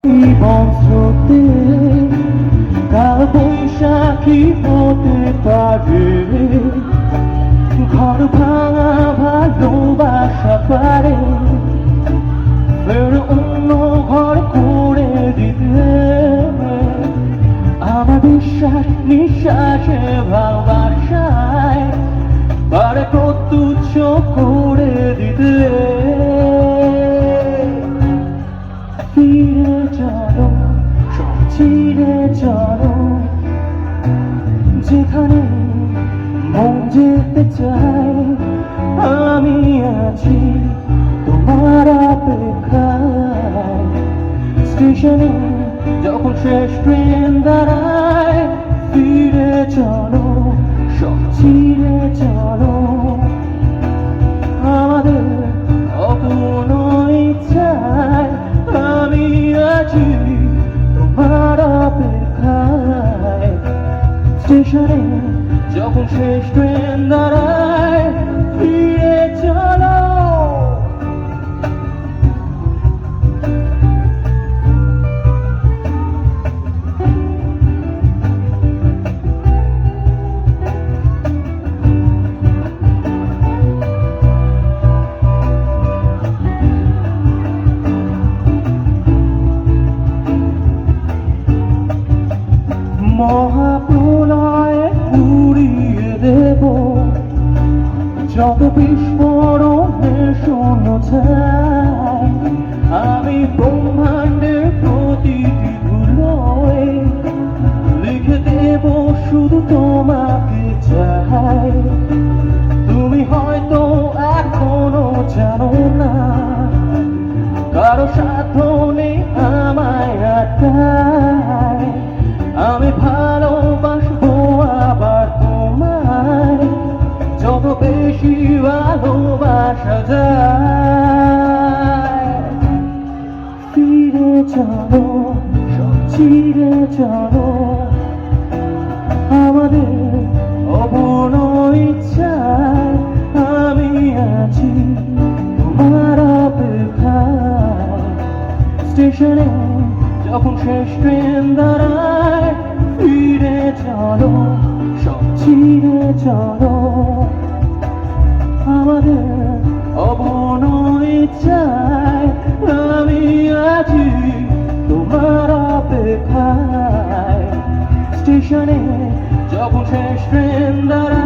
জীবন স্রোতে কাল বৈশাখী হতে পারে, ঘর ভাঙা ভালোবাসা পারে ফের অন্য ঘর করে দিতে। আমার বিশ্বাস নিঃশ্বাসে ভালোবাসায় পারে প্রত্যুচ্ছ করে দিতে। ফিরে চলো, সব ছিঁড়ে চলো, যেখানে মন যেতে চায়। আমি আছি তোমার অপেক্ষায়, স্টেশনে যখন শেষ ট্রেন দাঁড়ায়। ফিরে চলো, সব ছিঁড়ে চলো, আমাদের অপূর্ণ ইচ্ছায়। আমি আছি তোমার অপেক্ষায়, স্টেশনে যখন শেষ ট্রেন দাঁড়ায়। ফিরে চলো। মহাপ্রলয়ে উড়িয়ে দেব যত বিস্ফোরণের শূন্য ছাই। আমি ব্রহ্মাণ্ডের প্রতিটি ধুলোয় লিখে দেব শুধু তোমাকে চাই। তুমি হয়তো এখনো জানো না, কারো সাধ্য নেই আমায় আটকায়। আমি ভালোবাসবো আবার তোমায়, যত বেশি ভালোবাসা যায়। ফিরে চলো, সব ছিঁড়ে চলো, আমাদের অপূর্ণ ইচ্ছায়। আমি আছি তোমার অপেক্ষায়, স্টেশনে যখন শেষ ট্রেন দাঁড়ায়। ফিরে চলো, সব ছিঁড়ে চলো, আমাদের অপূর্ণ ইচ্ছায়। আমি আছি তোমার অপেক্ষায়, স্টেশনে যখন শেষ ট্রেন দাঁড়ায়।